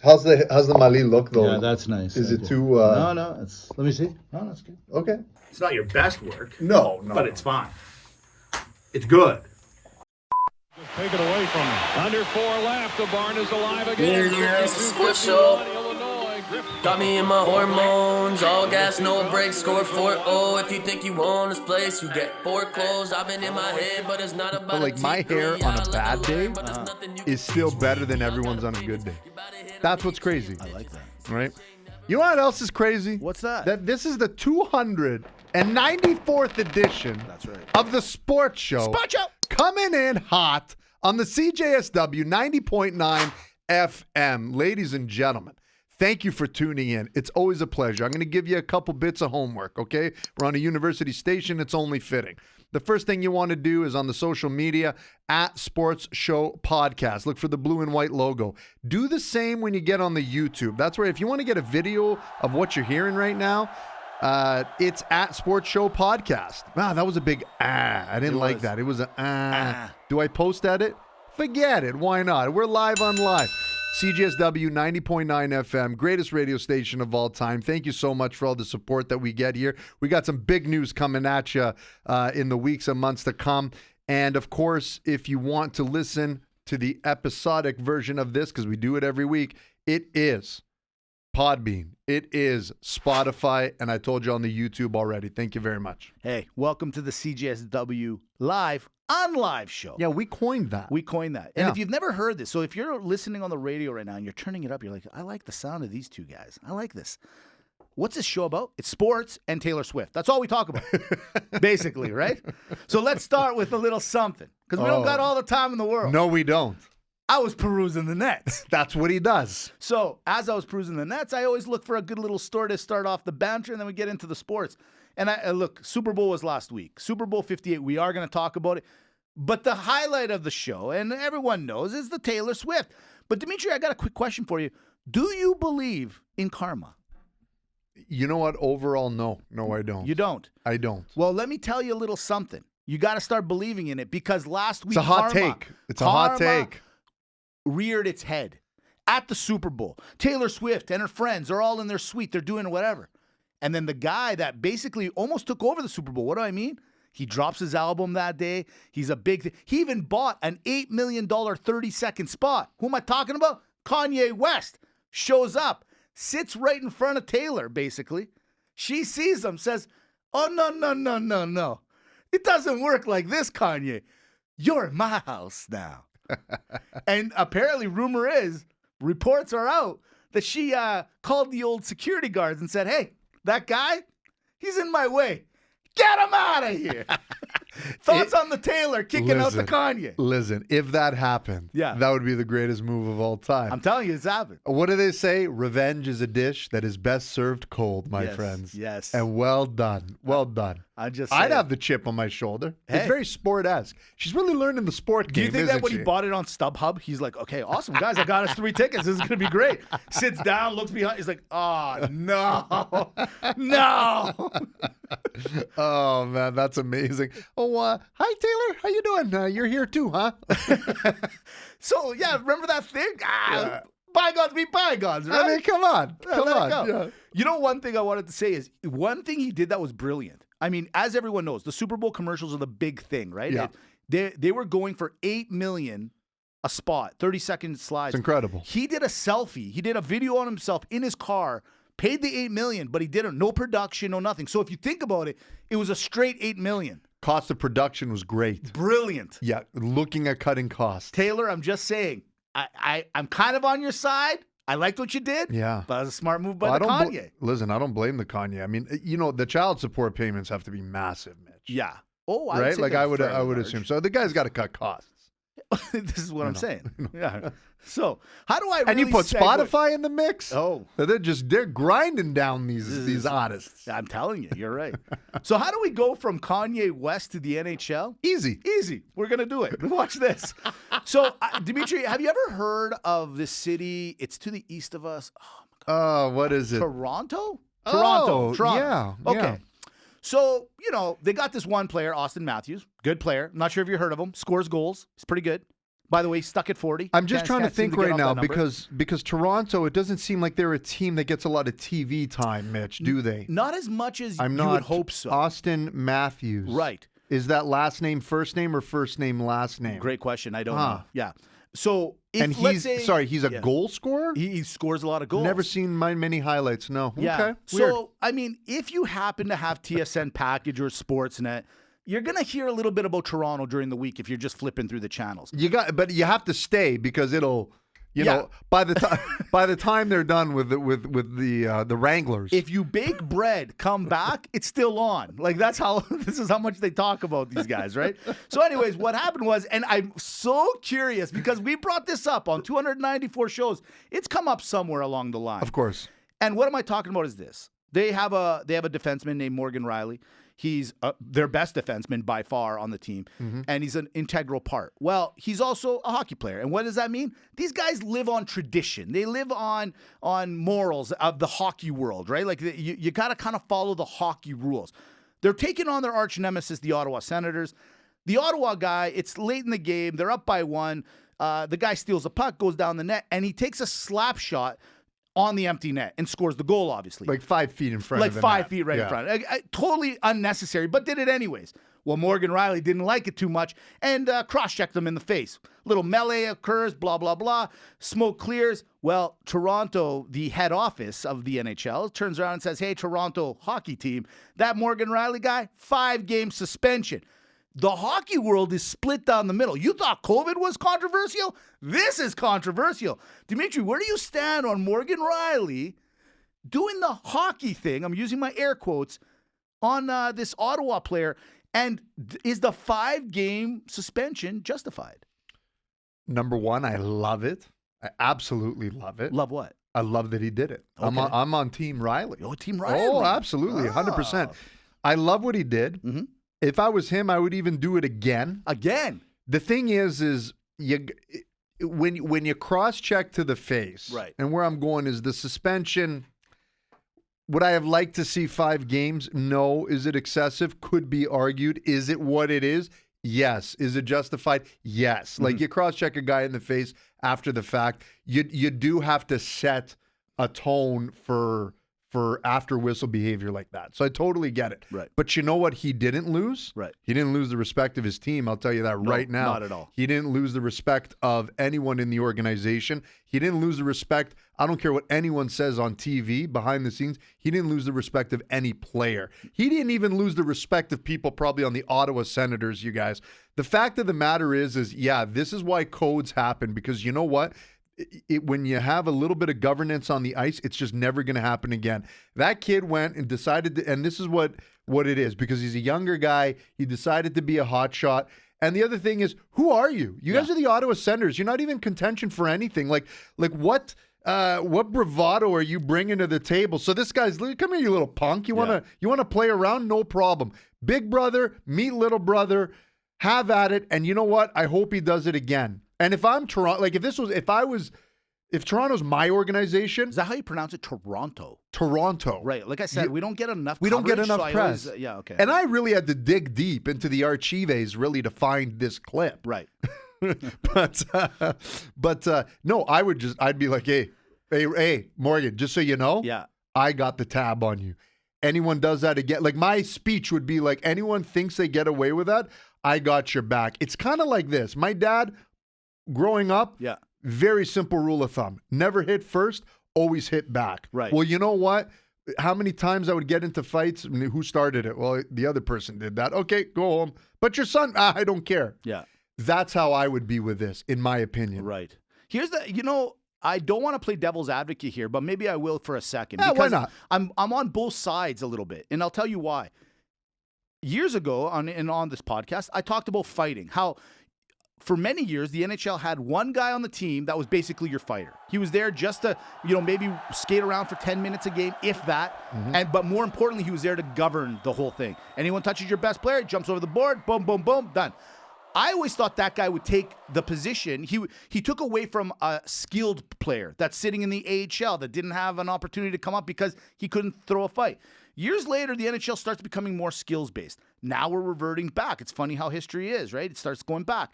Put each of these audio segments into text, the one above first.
How's the Mali look though? Yeah, that's nice. Is it too? No. Let me see. No, that's good. Okay. It's not your best work. No. But it's fine. It's good. Just take it away from him. Under 4 left. The barn is alive again. Yeah, it's a sports show. Got me in my hormones. All gas, no brakes. Score 4-0. If you think you own this place, you get foreclosed. I've been in my head, but it's not about. But like my hair on a bad day is still better than everyone's on a good day. That's what's crazy. I like that. Right? You know what else is crazy? What's that? That this is the 294th edition That's right. of the Sports Show. Sports Show! Coming in hot on the CJSW 90.9 FM. Ladies and gentlemen, thank you for tuning in. It's always a pleasure. I'm going to give you a couple bits of homework, okay? We're on a university station. It's only fitting. The first thing you want to do is on the social media, at Sports Show Podcast. Look for the blue and white logo. Do the same when you get on the YouTube. That's where if you want to get a video of what you're hearing right now, it's at Sports Show Podcast. Wow, that was a big I didn't like that. It was a Do I post at it? Forget it. Why not? We're live on live. CJSW 90.9 FM, greatest radio station of all time. Thank you so much for all the support that we get here. We got some big news coming at you in the weeks and months to come. And of course, if you want to listen to the episodic version of this, because we do it every week, it is Podbean. It is Spotify. And I told you on the YouTube already. Thank you very much. Hey, welcome to the CJSW Live on Live show. Yeah, we coined that. And if you've never heard this, so if you're listening on the radio right now and you're turning it up, you're like, I like the sound of these two guys. I like this. What's this show about? It's sports and Taylor Swift. That's all we talk about, basically, right? So let's start with a little something, because we don't got all the time in the world. No, we don't. I was perusing the nets. That's what he does. So as I was perusing the nets, I always look for a good little story to start off the banter, and then we get into the sports. And I look, Super Bowl was last week. Super Bowl 58, we are going to talk about it. But the highlight of the show, and everyone knows, is the Taylor Swift. But Dimitri, I got a quick question for you. Do you believe in karma? You know what? Overall, no. No, I don't. You don't? I don't. Well, let me tell you a little something. You got to start believing in it, because last week, it's a hot take. It's a hot take. Reared its head at the Super Bowl. Taylor Swift and her friends are all in their suite. They're doing whatever. And then the guy that basically almost took over the Super Bowl, what do I mean? He drops his album that day. He's a big he even bought an $8 million 30-second spot. Who am I talking about? Kanye West shows up, sits right in front of Taylor, basically. She sees him, says, oh, no. It doesn't work like this, Kanye. You're in my house now. And apparently, reports are out that she called the old security guards and said, hey, that guy, he's in my way. Get him out of here. Thoughts on the Taylor kicking out the Kanye? Listen, if that happened, that would be the greatest move of all time. I'm telling you, it's happened. What do they say? Revenge is a dish that is best served cold, my friends. Yes. And well done. Well done. I'd have the chip on my shoulder. Hey. It's very sport-esque. She's really learning the sport game. Do you think that when he bought it on StubHub, he's like, okay, awesome, guys, I got us 3 tickets. This is going to be great. Sits down, looks behind. He's like, oh, no. No. Oh, man, that's amazing. Oh, hi, Taylor. How you doing? You're here too, huh? So, yeah, remember that thing? Bygones be bygones, right? I mean, come on. Come on. Yeah. You know, one thing I wanted to say is one thing he did that was brilliant. I mean, as everyone knows, the Super Bowl commercials are the big thing, right? Yeah. They were going for $8 million a spot, 30-second slides. It's incredible. He did a selfie. He did a video on himself in his car, paid the $8 million, but he didn't. No production, no nothing. So if you think about it, it was a straight $8 million. Cost of production was great. Brilliant. Yeah, looking at cutting costs. Taylor, I'm just saying, I'm kind of on your side. I liked what you did. Yeah. But it was a smart move by the Kanye. Listen, I don't blame the Kanye. I mean, you know, the child support payments have to be massive, Mitch. Yeah. Oh, right? Like I would assume. So the guy's got to cut costs. This is what I'm saying. Yeah. So how do I really And you put Spotify in the mix? Oh. They're grinding down these artists. I'm telling you, you're right. So how do we go from Kanye West to the NHL? Easy. We're going to do it. Watch this. So, Dimitri, have you ever heard of this city? It's to the east of us. Oh, my God. What is it? Toronto. Yeah. Okay. Yeah. So, you know, they got this one player, Austin Matthews. Good player. I'm not sure if you heard of him. Scores goals. He's pretty good. By the way, stuck at 40. I'm just trying to Can't seem think get right off now that number. because Toronto, it doesn't seem like they're a team that gets a lot of TV time, Mitch, do they? Not as much as I'm you not would hope so. Austin Matthews. Right. Is that last name first name or first name last name? Great question. I don't know. Yeah. So if And let's say, he's a goal scorer? He scores a lot of goals. Never seen many highlights. No. Yeah. Okay. Weird. So I mean, if you happen to have TSN package or Sportsnet, you're gonna hear a little bit about Toronto during the week if you're just flipping through the channels. But you have to stay because it'll, you know, by the time they're done with the Wranglers. If you bake bread, come back, it's still on. Like that's how this is how much they talk about these guys, right? So, anyways, what happened was, and I'm so curious because we brought this up on 294 shows. It's come up somewhere along the line. Of course. And what am I talking about is this. They have a defenseman named Morgan Reilly. He's their best defenseman by far on the team, and he's an integral part. Well, he's also a hockey player. And what does that mean? These guys live on tradition. They live on morals of the hockey world, right? Like you got to kind of follow the hockey rules. They're taking on their arch nemesis, the Ottawa Senators. The Ottawa guy, it's late in the game. They're up by 1. The guy steals a puck, goes down the net, and he takes a slap shot on the empty net and scores the goal, obviously. Like 5 feet in front like of the 5 net. feet right in front. Totally unnecessary, but did it anyways. Well, Morgan Reilly didn't like it too much and cross-checked him in the face. Little melee occurs, blah, blah, blah. Smoke clears. Well, Toronto, the head office of the NHL, turns around and says, hey, Toronto hockey team, that Morgan Reilly guy, 5-game suspension. The hockey world is split down the middle. You thought COVID was controversial? This is controversial. Dimitri, where do you stand on Morgan Reilly doing the hockey thing? I'm using my air quotes on this Ottawa player. And is the 5-game suspension justified? Number one, I love it. I absolutely love it. Love what? I love that he did it. Okay. I'm on Team Riley. Oh, Team Reilly. Oh, absolutely, 100%. I love what he did. Mm-hmm. If I was him, I would even do it again. Again? The thing is you when you cross-check to the face, right? And where I'm going is the suspension. Would I have liked to see 5 games? No. Is it excessive? Could be argued. Is it what it is? Yes. Is it justified? Yes. Like you cross-check a guy in the face after the fact, you do have to set a tone for after whistle behavior like that. So I totally get it. Right. But you know what he didn't lose? Right. He didn't lose the respect of his team. I'll tell you that right now. Not at all. He didn't lose the respect of anyone in the organization. He didn't lose the respect. I don't care what anyone says on TV, behind the scenes. He didn't lose the respect of any player. He didn't even lose the respect of people probably on the Ottawa Senators, you guys. The fact of the matter is yeah, this is why codes happen, because you know what? When you have a little bit of governance on the ice, it's just never going to happen again. That kid went and decided to, and this is what it is, because he's a younger guy. He decided to be a hotshot. And the other thing is, who are you? You guys are the Ottawa Senators. You're not even contention for anything. Like what bravado are you bringing to the table? So this guy's, come here, you little punk. You want to play around? No problem. Big brother, meet little brother, have at it. And you know what? I hope he does it again. And if I'm Toronto, like if Toronto's my organization. Is that how you pronounce it? Toronto. Right. Like I said, we don't get enough We don't get coverage, enough so press. Yeah, okay. And I really had to dig deep into the archives really to find this clip. Right. but no, I'd be like, hey, Morgan, just so you know, I got the tab on you. Anyone does that again, like my speech would be like, anyone thinks they get away with that, I got your back. It's kind of like this. My dad, growing up, very simple rule of thumb. Never hit first, always hit back. Right. Well, you know what? How many times I would get into fights? I mean, who started it? Well, the other person did that. Okay, go home. But your son, I don't care. Yeah. That's how I would be with this, in my opinion. Right. Here's I don't want to play devil's advocate here, but maybe I will for a second. Yeah, because why not? I'm on both sides a little bit, and I'll tell you why. Years ago on this podcast, I talked about fighting. How for many years the NHL had one guy on the team that was basically your fighter. He was there just to, maybe skate around for 10 minutes a game, if that. But more importantly, he was there to govern the whole thing. Anyone touches your best player, jumps over the board, boom, boom, boom, done. I always thought that guy would take the position. He took away from a skilled player that's sitting in the AHL that didn't have an opportunity to come up because he couldn't throw a fight. Years later, the NHL starts becoming more skills-based. Now we're reverting back. It's funny how history is, right? It starts going back.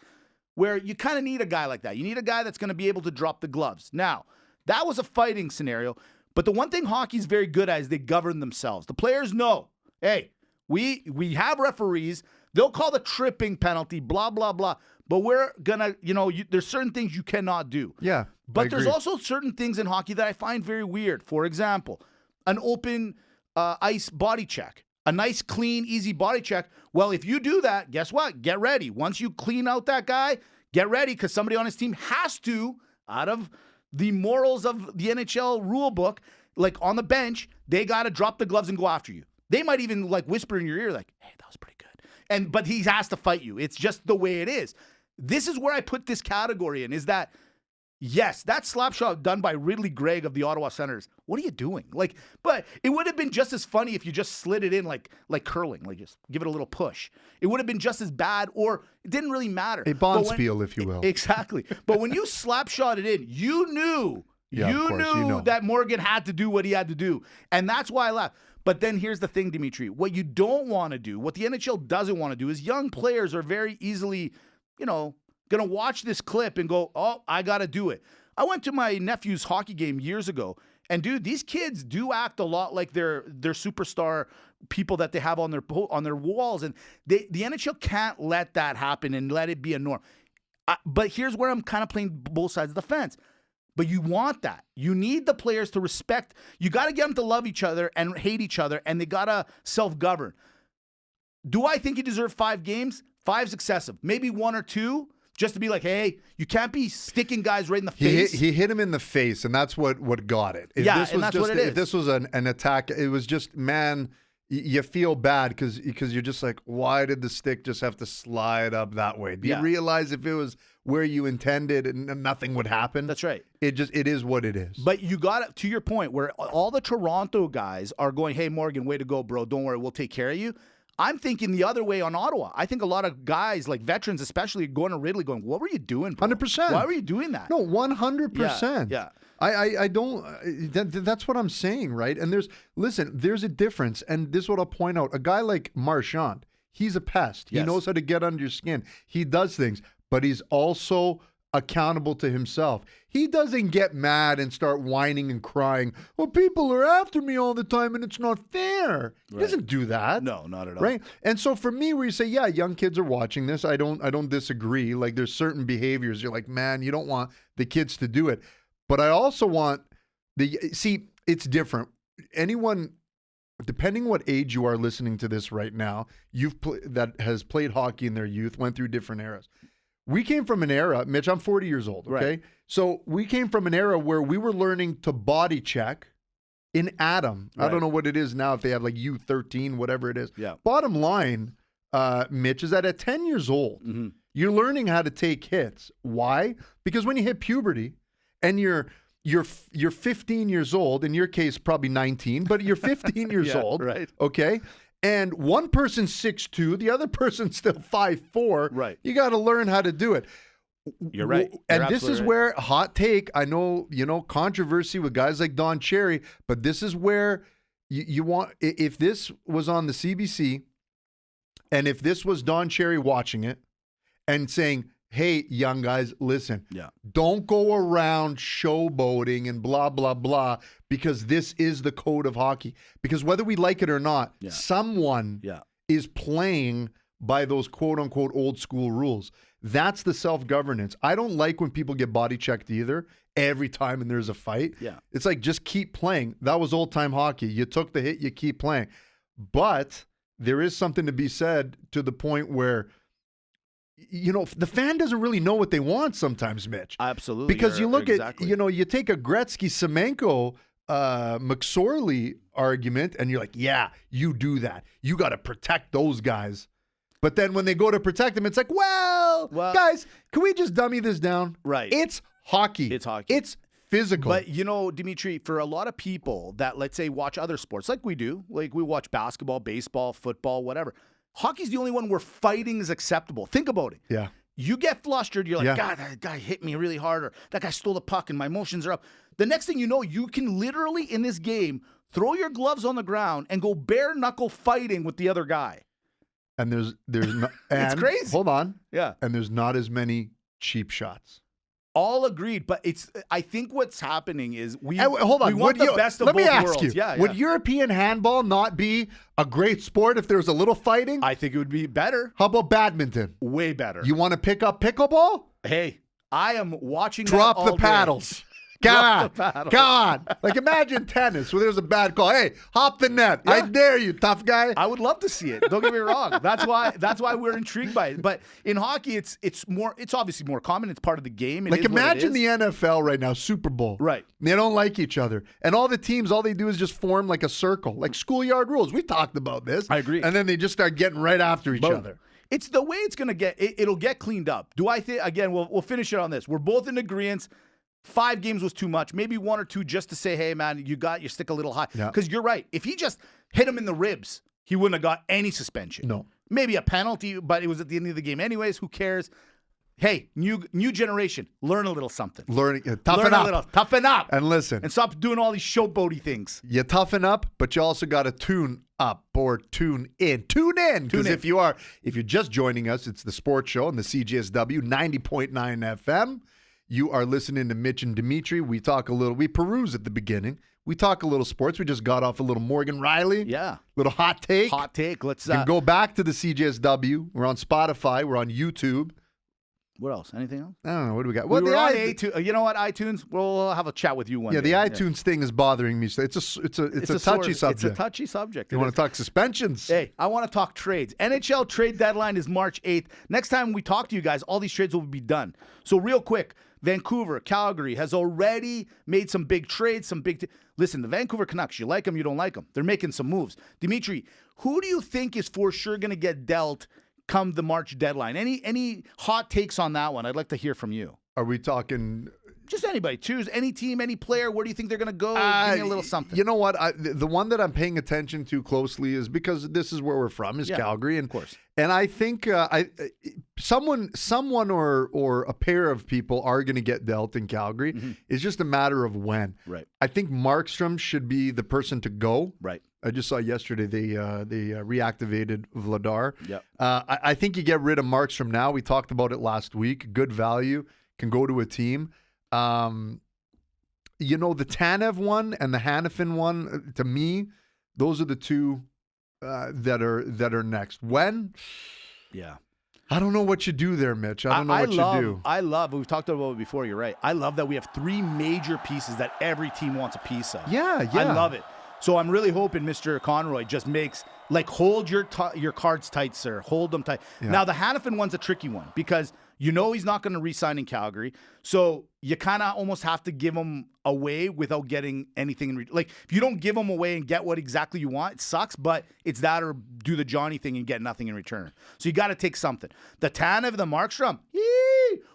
where you kind of need a guy like that. You need a guy that's going to be able to drop the gloves. Now, that was a fighting scenario, but the one thing hockey's very good at is they govern themselves. The players know, hey, we have referees. They'll call the tripping penalty, blah, blah, blah. But we're going to, there's certain things you cannot do. Yeah. But there's also certain things in hockey that I find very weird. For example, an open ice body check. A nice, clean, easy body check. Well, if you do that, guess what? Get ready. Once you clean out that guy, get ready because somebody on his team has to, out of the morals of the NHL rule book, like on the bench, they got to drop the gloves and go after you. They might even like whisper in your ear like, hey, that was pretty good. But he has to fight you. It's just the way it is. This is where I put this category in, is that, yes, that slap shot done by Ridley Gregg of the Ottawa Senators. What are you doing? But it would have been just as funny if you just slid it in like curling, like just give it a little push. It would have been just as bad, or it didn't really matter. A bonspiel, if you will. Exactly. But when you slap shot it in, you knew, that Morgan had to do what he had to do. And that's why I laughed. But then here's the thing, Dimitri. What you don't want to do, what the NHL doesn't want to do, is young players are very easily, going to watch this clip and go, oh, I got to do it. I went to my nephew's hockey game years ago, and dude, these kids do act a lot like they're superstar people that they have on their walls, and the NHL can't let that happen and let it be a norm. But here's where I'm kind of playing both sides of the fence. But you want that. You need the players to respect. You got to get them to love each other and hate each other, and they got to self-govern. Do I think he deserved 5 games? 5's excessive. Maybe 1 or 2, just to be like, hey, you can't be sticking guys right in the face. He hit him in the face, and that's what got it. If yeah, this was and that's just, what it is. If this was an attack, it was just, man, you feel bad because you're just like, why did the stick just have to slide up that way? Do you realize if it was where you intended and nothing would happen? That's right. It is what it is. But you got it to your point where all the Toronto guys are going, hey, Morgan, way to go, bro. Don't worry, we'll take care of you. I'm thinking the other way on Ottawa. I think a lot of guys, like veterans especially, going to Ridley going, what were you doing, bro? 100%. Why were you doing that? No, 100%. Yeah. I don't, that's what I'm saying, right? And there's a difference. And this is what I'll point out. A guy like Marchand, he's a pest. He knows how to get under your skin. He does things, but he's also accountable to himself. He doesn't get mad and start whining and crying. Well, people are after me all the time and it's not fair. He doesn't do that. No, not at all. Right? And so for me, where you say, yeah, young kids are watching this, I don't disagree. Like there's certain behaviors. You're like, man, you don't want the kids to do it. But I also want it's different. Anyone, depending what age you are listening to this right now, that has played hockey in their youth, went through different eras. We came from an era, Mitch, I'm 40 years old, okay? Right. So we came from an era where we were learning to body check in Adam. Right. I don't know what it is now, if they have like U13, whatever it is. Yeah. Bottom line, Mitch, is that at 10 years old, you're learning how to take hits. Why? Because when you hit puberty and you're 15 years old, in your case, probably 19, but you're 15 years old, right? Okay? And one person's 6'2", the other person's still 5'4". Right. You got to learn how to do it. You're right. And You're this is absolutely right. where, hot take, I know, controversy with guys like Don Cherry, but this is where you want, if this was on the CBC and if this was Don Cherry watching it and saying, hey, young guys, listen, don't go around showboating and blah, blah, blah, because this is the code of hockey. Because whether we like it or not, someone is playing by those quote-unquote old school rules. That's the self-governance. I don't like when people get body checked either every time and there's a fight. Yeah. It's like, just keep playing. That was old-time hockey. You took the hit, you keep playing. But there is something to be said to the point where, the fan doesn't really know what they want sometimes, Mitch. Absolutely. Because you look at, you take a Gretzky-Semenko McSorley argument and you're like, yeah, you do that. You got to protect those guys. But then when they go to protect them, it's like, well, guys, can we just dummy this down? Right. It's hockey. It's hockey. It's physical. But, Dimitri, for a lot of people that, let's say, watch other sports, like we do, like we watch basketball, baseball, football, whatever, hockey's the only one where fighting is acceptable. Think about it. Yeah. You get flustered. You're like, God, that guy hit me really hard, or that guy stole the puck and my emotions are up. The next thing you know, you can literally, in this game, throw your gloves on the ground and go bare knuckle fighting with the other guy. And there's not, and it's crazy. Hold on. Yeah. And there's not as many cheap shots. All agreed, but I think what's happening is we Hold on. we want the best of let both me ask worlds. you, Yeah, would yeah. European handball not be a great sport if there was a little fighting? I think it would be better, How about badminton? way better. You want to pick up pickleball? Hey, I am watching. Drop that the all day. paddles. Come Drop on. the paddles. Come on. Like imagine tennis where there's a bad call. Hey, hop the net. I Yeah. dare you, tough guy. I would love to see it. Don't get me wrong. That's why we're intrigued by it. But in hockey, it's obviously more common. It's part of the game. It Like is what it imagine is. the NFL right now, Super Bowl. Right. They don't like each other. And all the teams, all they do is just form like a circle, like schoolyard rules. We talked about this. I agree. And then they just start getting right after each Boom. other. It's the way it's going to get. It'll get cleaned up. Do I think? Again, we'll finish it on this. We're both in agreement. 5 games was too much. Maybe 1 or 2 just to say, hey, man, you got your stick a little high. Yeah. Because you're right. If he just hit him in the ribs, he wouldn't have got any suspension. No. Maybe a penalty, but it was at the end of the game anyways. Who cares? Hey, new generation, learn a little something. Toughen Learn up. a little. Toughen up. And listen, And stop doing all these showboaty things. you toughen up, but you also got to tune up or tune in. Tune in. Because in. if you're just joining us, it's the sports show on the CJSW 90.9 FM. You are listening to Mitch and Dimitri. We peruse at the beginning. We talk a little sports. We just got off a little Morgan Reilly. Yeah. Little hot take. Hot take. Let's You can go back to the CJSW. We're on Spotify. We're on YouTube. What else? Anything else? I don't know. What do we got? We the were on i- iTunes. You know what? iTunes. We'll have a chat with you one Yeah, day. the iTunes thing is bothering me. So it's a touchy subject. It's a touchy subject. You want to talk suspensions? Hey, I want to talk trades. NHL trade deadline is March 8th. Next time we talk to you guys, all these trades will be done. So real quick, Vancouver, Calgary has already made some big trades, listen, the Vancouver Canucks, you like them, you don't like them. They're making some moves. Dimitri, who do you think is for sure going to get dealt come the March deadline? Any hot takes on that one? I'd like to hear from you. Are we talking? Just anybody. Choose any team, any player. Where do you think they're going to go? Give me a little something. You know what? The one that I'm paying attention to closely is because this is where we're from, is Calgary, and of course. And I think someone or a pair of people are going to get dealt in Calgary. Mm-hmm. It's just a matter of when. Right. I think Markstrom should be the person to go. Right. I just saw yesterday they reactivated Vladar. Yep. I think you get rid of Markstrom now. We talked about it last week. Good value can go to a team. The Tanev one and the Hanifin one, to me, those are the two that are next. When? Yeah. I don't know what you do there, Mitch. I don't know what you do. I love, we've talked about it before, you're right. I love that we have 3 major pieces that every team wants a piece of. Yeah. I love it. So I'm really hoping Mr. Conroy just makes, hold your cards tight, sir. Hold them tight. Yeah. Now, the Hanifin one's a tricky one because he's not going to re-sign in Calgary. So you kind of almost have to give him away without getting anything in return. If you don't give him away and get what exactly you want, it sucks, but it's that or do the Johnny thing and get nothing in return. So you got to take something. The Tanev, the Markstrom,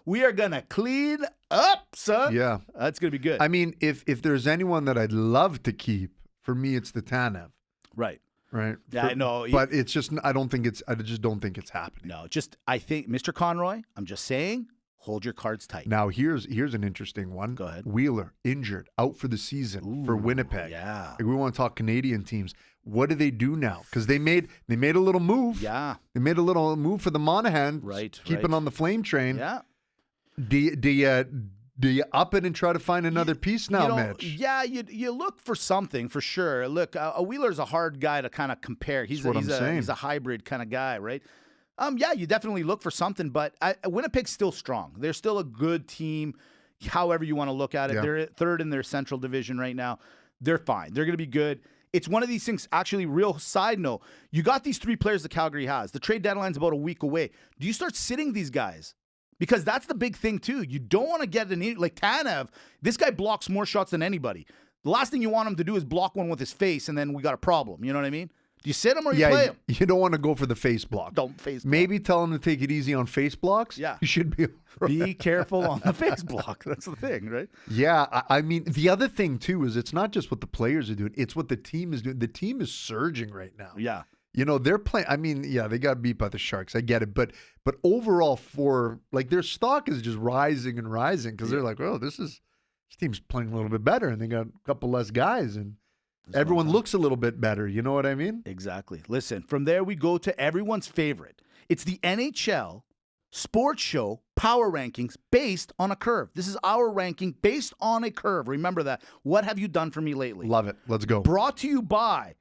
we are going to clean up, son. Yeah. That's going to be good. I mean, if there's anyone that I'd love to keep, for me, it's the Tanev. Right. Right. Yeah, I know. But it's just, I just don't think it's happening. No, I think, Mr. Conroy, I'm just saying, hold your cards tight. Now, here's an interesting one. Go ahead. Wheeler, injured, out for the season for Winnipeg. Yeah. We want to talk Canadian teams. What do they do now? Because they made a little move. Yeah. They made a little move for the Monahan. Right, Keeping right. on the flame train. Yeah. Do you up it and try to find another piece now, Mitch? Yeah, you look for something for sure. Look, a Wheeler's a hard guy to kind of compare. He's a hybrid kind of guy, right? Yeah, you definitely look for something, but Winnipeg's still strong. They're still a good team, however you want to look at it. Yeah. They're third in their Central Division right now. They're fine. They're going to be good. It's one of these things, actually, real side note. You got these 3 players that Calgary has. The trade deadline's about a week away. Do you start sitting these guys? Because that's the big thing, too. You don't want to get like Tanev. This guy blocks more shots than anybody. The last thing you want him to do is block one with his face, and then we got a problem. You know what I mean? Do you sit him or you play him? You don't want to go for the face block. Don't face block. Maybe tell him to take it easy on face blocks. Yeah. You should be. Be careful on the face block. That's the thing, right? Yeah. I mean, the other thing, too, is it's not just what the players are doing. It's what the team is doing. The team is surging right now. Yeah. They're playing. I mean, yeah, they got beat by the Sharks. I get it. But overall, their stock is just rising and rising because they're like, oh, this team's playing a little bit better. And they got a couple less guys. And everyone looks a little bit better. You know what I mean? Exactly. Listen, from there we go to everyone's favorite. It's the NHL sports show power rankings based on a curve. This is our ranking based on a curve. Remember that. What have you done for me lately? Love it. Let's go. Brought to you by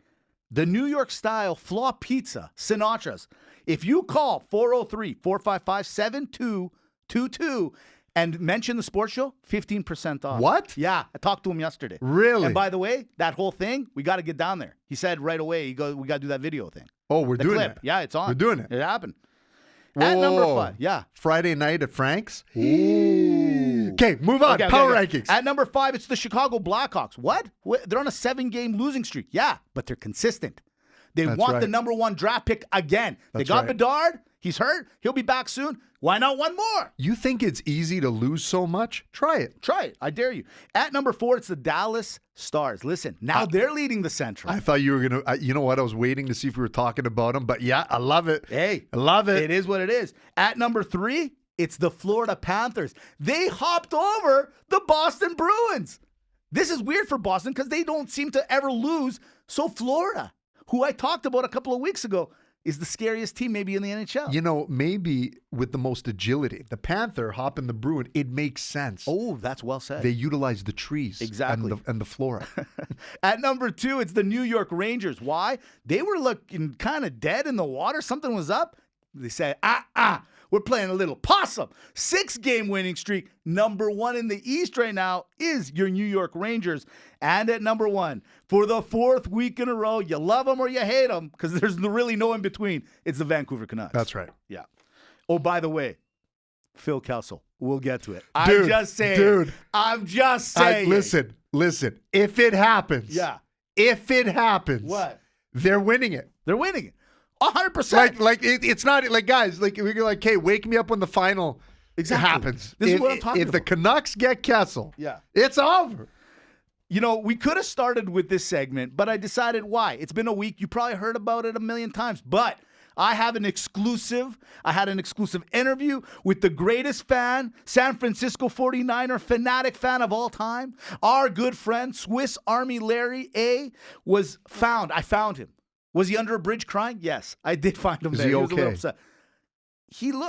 the New York style Flaw Pizza, Sinatra's. If you call 403-455-7222 and mention the sports show, 15% off. What? Yeah, I talked to him yesterday. Really? And by the way, that whole thing, we got to get down there. He said right away, we got to do that video thing. Oh, we're The doing clip. it. Yeah, it's on. We're doing it. It happened. At number 5, yeah. Friday night at Frank's. Ooh. Okay, move on. Okay, Power okay. rankings. At number 5, it's the Chicago Blackhawks. What? They're on a 7-game losing streak. Yeah, but they're consistent. They That's want right. the number 1 draft pick again. They That's got right. Bedard. He's hurt. He'll be back soon. Why not one more? You think it's easy to lose so much? Try it. Try it. I dare you. At number 4, it's the Dallas Stars. Listen, now they're leading the Central. I thought you were going to, you know what? I was waiting to see if we were talking about them, but yeah, I love it. Hey, I love it. It is what it is. At number 3, it's the Florida Panthers. They hopped over the Boston Bruins. This is weird for Boston because they don't seem to ever lose. So Florida, who I talked about a couple of weeks ago, is the scariest team maybe in the NHL. You know, maybe with the most agility. The Panther hopping the Bruin, it makes sense. Oh, that's well said. They utilize the trees Exactly. and the flora. At number 2, it's the New York Rangers. Why? They were looking kind of dead in the water. Something was up. They said, we're playing a little possum. 6-game winning streak. Number 1 in the East right now is your New York Rangers. And at number 1, for the 4th week in a row, you love them or you hate them because there's really no in between. It's the Vancouver Canucks. That's right. Yeah. Oh, by the way, Phil Kessel. We'll get to it. Dude, I'm just saying. dude. I'm just saying. Listen. If it happens. Yeah. If it happens. What? They're winning it. They're winning it. 100%. It's not like, guys, like we're like, hey, wake me up when the final happens. This is what I'm talking If the about. Canucks get Kessel, Yeah. it's over. You know, we could have started with this segment, but I decided why. It's been a week. You probably heard about it a million times, but I have an exclusive. I had an exclusive interview with the greatest fan, San Francisco 49er fanatic fan of all time. Our good friend, Swiss Army Larry A, was found. I found him. Was he under a bridge crying? Yes, I did find him Is there. he was a little okay? upset.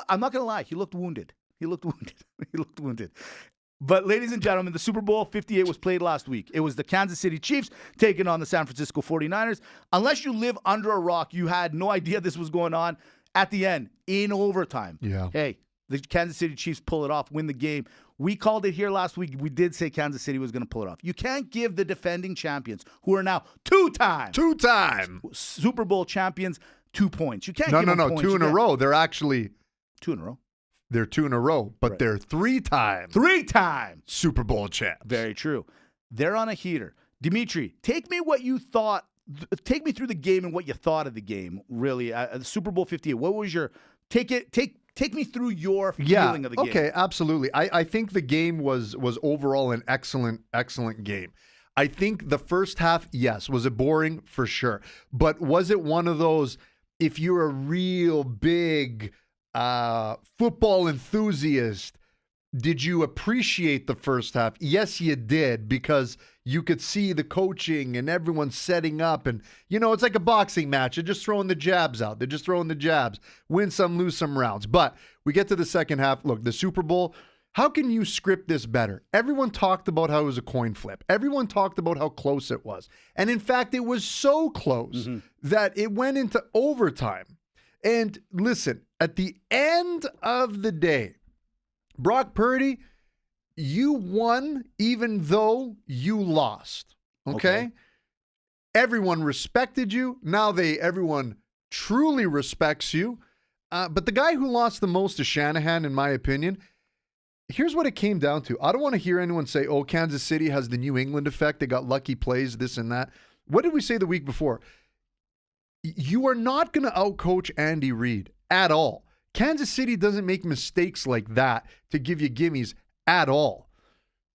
I'm not going to lie. He looked wounded. He looked wounded. But ladies and gentlemen, the Super Bowl 58 was played last week. It was the Kansas City Chiefs taking on the San Francisco 49ers. Unless you live under a rock, you had no idea this was going on. At the end, in overtime. Yeah. Hey, the Kansas City Chiefs pull it off, win the game. We called it here last week. We did say Kansas City was going to pull it off. You can't give the defending champions, who are now two-time Super Bowl champions, 2 points. You can't give them points. 2 in a row. They're actually 2 in a row. They're 2 in a row, but Right. they're 3-time Super Bowl champs. Very true. They're on a heater. Dimitri, take me through the game and what you thought of the game, really. The Super Bowl 58. What was your take me through your feeling of the game. Okay, absolutely. I think the game was overall an excellent game. I think the first half, yes, was it boring? For sure. But was it one of those, if you're a real big football enthusiast, did you appreciate the first half? Yes, you did, because you could see the coaching and everyone setting up. And, it's like a boxing match. They're just throwing the jabs out. They're just throwing the jabs. Win some, lose some rounds. But we get to the second half. Look, the Super Bowl, how can you script this better? Everyone talked about how it was a coin flip. Everyone talked about how close it was. And in fact, it was so close that it went into overtime. And listen, at the end of the day, Brock Purdy, you won even though you lost. Okay? Everyone respected you. Now everyone truly respects you. But the guy who lost the most is Shanahan, in my opinion. Here's what it came down to. I don't want to hear anyone say, oh, Kansas City has the New England effect. They got lucky plays, this and that. What did we say the week before? You are not going to outcoach Andy Reid at all. Kansas City doesn't make mistakes like that to give you gimmies at all.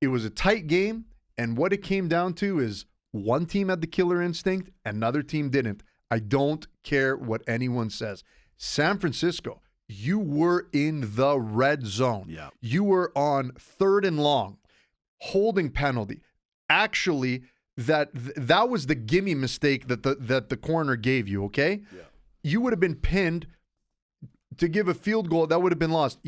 It was a tight game, and what it came down to is one team had the killer instinct, another team didn't. I don't care what anyone says. San Francisco, you were in the red zone. Yeah. You were on 3rd and long, holding penalty. Actually, that was the gimme mistake that the corner gave you, okay? Yeah. You would have been pinned to give a field goal, that would have been lost.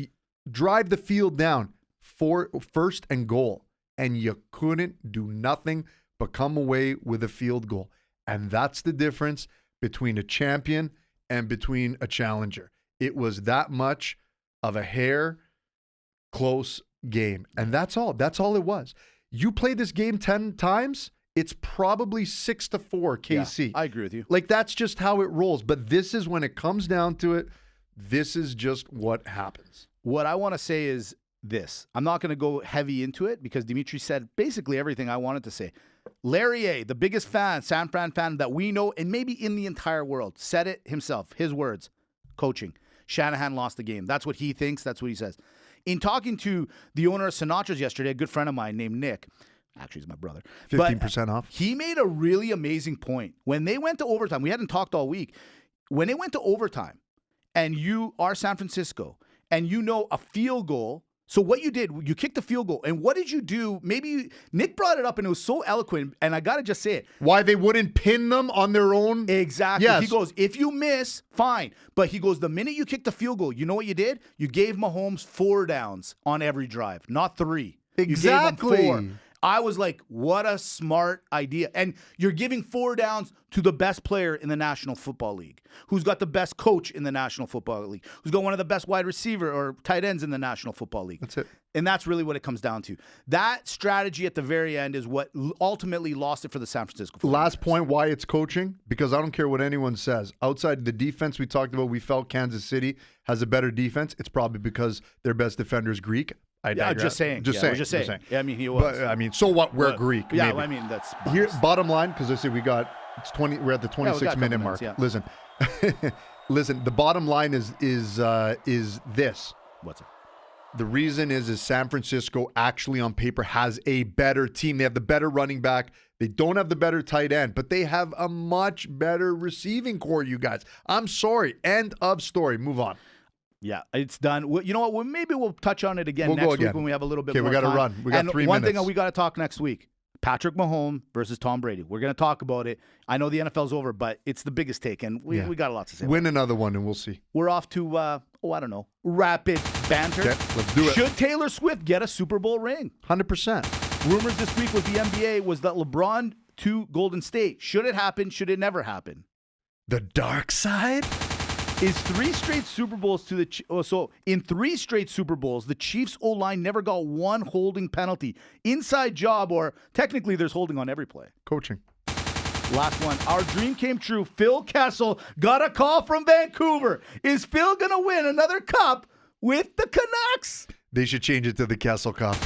Drive the field down for first and goal, and you couldn't do nothing but come away with a field goal. And that's the difference between a champion and between a challenger. It was that much of a hair close game. And that's all. That's all it was. You play this game 10 times, it's probably 6-4 KC. Yeah, I agree with you. Like, that's just how it rolls. But this is when it comes down to it, this is just what happens. What I want to say is this. I'm not going to go heavy into it because Dimitri said basically everything I wanted to say. Larry A., the biggest fan, San Fran fan that we know and maybe in the entire world, said it himself. His words, coaching. Shanahan lost the game. That's what he thinks. That's what he says. In talking to the owner of Sinatra's yesterday, a good friend of mine named Nick, actually he's my brother. 15% off. He made a really amazing point. When they went to overtime, we hadn't talked all week. When they went to overtime and you are San Francisco and you know a field goal, so what you did, you kicked the field goal. And what did you do? Nick brought it up and it was so eloquent, and I got to just say it. Why they wouldn't pin them on their own? Exactly. Yes. He goes, if you miss, fine. But he goes, the minute you kicked the field goal, you know what you did? You gave Mahomes 4 downs on every drive, not 3. Exactly. You gave him 4. I was like, what a smart idea. And you're giving 4 downs to the best player in the National Football League, who's got the best coach in the National Football League, who's got one of the best wide receiver or tight ends in the National Football League. That's it. And that's really what it comes down to. That strategy at the very end is what ultimately lost it for the San Francisco 49ers. Last point, why it's coaching, because I don't care what anyone says. Outside the defense we talked about, we felt Kansas City has a better defense. It's probably because their best defender is Greek. Just saying. Just saying. Yeah, I mean, he was. But, I mean, so what? We're Greek. Yeah, maybe. well, I mean, that's Here, bottom line, because I say we're at the 26-minute mark. Yeah. Listen, the bottom line is this. What's it? The reason is San Francisco actually on paper has a better team. They have the better running back. They don't have the better tight end, but they have a much better receiving core, you guys. I'm sorry. End of story. Move on. Yeah, it's done. You know what? Well, maybe we'll touch on it again We'll next go week again. when we have a little bit more we got to time. run. We got 3 minutes. One thing we got to talk next week. Patrick Mahomes versus Tom Brady. We're going to talk about it. I know the NFL's over, but it's the biggest take, and we got a lot to say. Win another one, and we'll see. We're off to, I don't know, rapid banter. Okay, let's do it. Should Taylor Swift get a Super Bowl ring? 100%. Rumors this week with the NBA was that LeBron to Golden State. Should it happen? Should it never happen? The dark side? Is 3 straight Super Bowls to the so in 3 straight Super Bowls, the Chiefs O-line never got one holding penalty. Inside job, or technically there's holding on every play. Coaching. Last one. Our dream came true. Phil Kessel got a call from Vancouver. Is Phil going to win another cup with the Canucks? They should change it to the Kessel Cup.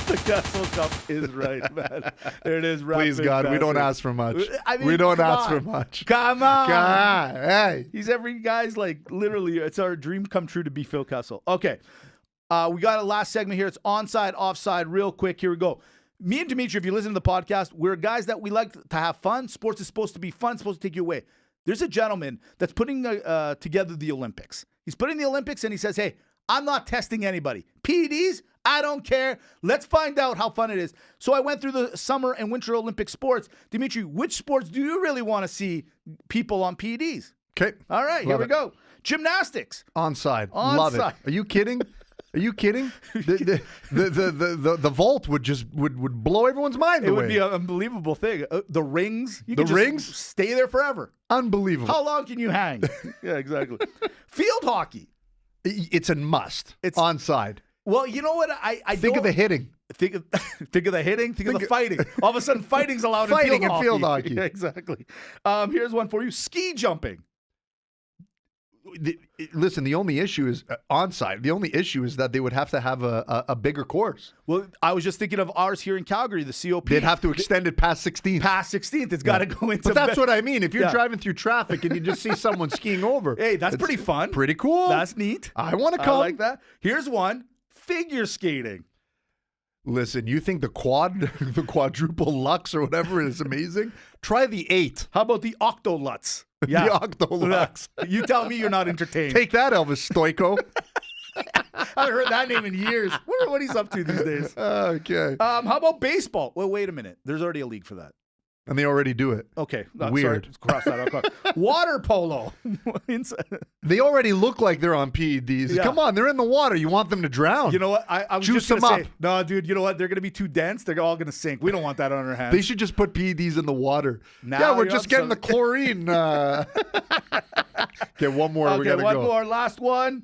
The Kessel Cup is right, man. There it is. Please, God, we don't ask for much. I mean, we don't come ask on. for much. Come on. God, hey. He's every guy's like literally. It's our dream come true to be Phil Kessel. Okay, we got a last segment here. It's onside, offside. Real quick, here we go. Me and Dimitri, if you listen to the podcast, we're guys that we like to have fun. Sports is supposed to be fun. Supposed to take you away. There's a gentleman that's putting together the Olympics. He's putting the Olympics, and he says, "Hey, I'm not testing anybody. PEDs, I don't care. Let's find out how fun it is." So I went through the summer and winter Olympic sports. Dimitri, which sports do you really want to see people on PEDs? Okay. All right, here we go. Gymnastics. Onside. Love it. Are you kidding? Are you kidding? The vault would blow everyone's mind It away. would be an unbelievable thing. The rings. You The could just rings? stay there forever. Unbelievable. How long can you hang? Yeah, exactly. Field hockey. It's a must. It's onside. Well, you know what? I Think of the hitting. Think of the hitting. Think of the fighting. All of a sudden, fighting's allowed Fighting in in field hockey. Yeah, exactly. Here's one for you: ski jumping. Listen, the only issue is onside. The only issue is that they would have to have a bigger course. Well, I was just thinking of ours here in Calgary, the COP. They'd have to extend it past 16th. Past 16th. It's got to go into. But that's what I mean. If you're driving through traffic and you just see someone skiing over, Hey, that's pretty fun. Pretty cool. That's neat. I want to come. I like that. Here's one: figure skating. Listen, you think the quadruple lux or whatever is amazing? Try the 8. How about the octolutz? Yeah. The octolux. You tell me you're not entertained. Take that, Elvis Stoico. I haven't heard that name in years. Wonder what he's up to these days. Okay. How about baseball? Well, wait a minute. There's already a league for that. And they already do it. Okay. Weird. Sorry, cross that out. Water polo. They already look like they're on PEDs. Yeah. Come on, they're in the water. You want them to drown. You know what? I was Juice just going to them say, up. no, dude, you know what? They're going to be too dense. They're all going to sink. We don't want that on our hands. They should just put PEDs in the water. Now yeah, we're you're just up getting the some- chlorine. Okay, one more. We Okay, gotta one go. more. Last one.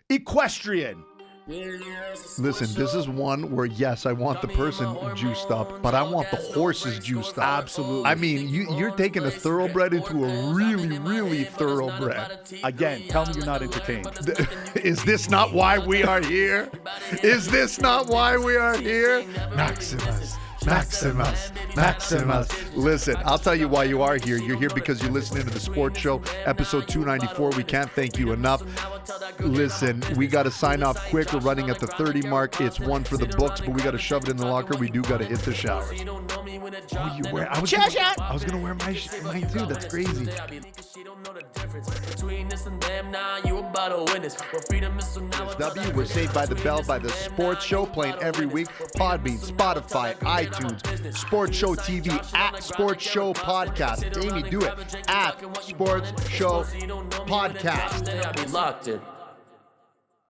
Equestrian. Listen, this is one where, yes, I want the person juiced up, but I want the horses juiced up. Absolutely. I mean, you're taking a thoroughbred into a really, really thoroughbred. Again, tell me you're not entertained. Is this not why we are here? Is this not why we are here? Maximus. Maximus, Maximus. Listen, I'll tell you why you are here. You're here because you're listening to the sports show, episode 294. We can't thank you enough. Listen, we got to sign off quick. We're running at the 30 mark. It's one for the books, but we got to shove it in the locker. We do got to hit the showers. Oh, you wear? I was gonna wear mine too. That's crazy. CJSW, we're saved by the bell by the sports show, playing every week. Podbean, Spotify, iTunes, Sports Show TV, at Sports Show Podcast. Amy, do it. At Sports Show Podcast. Locked in.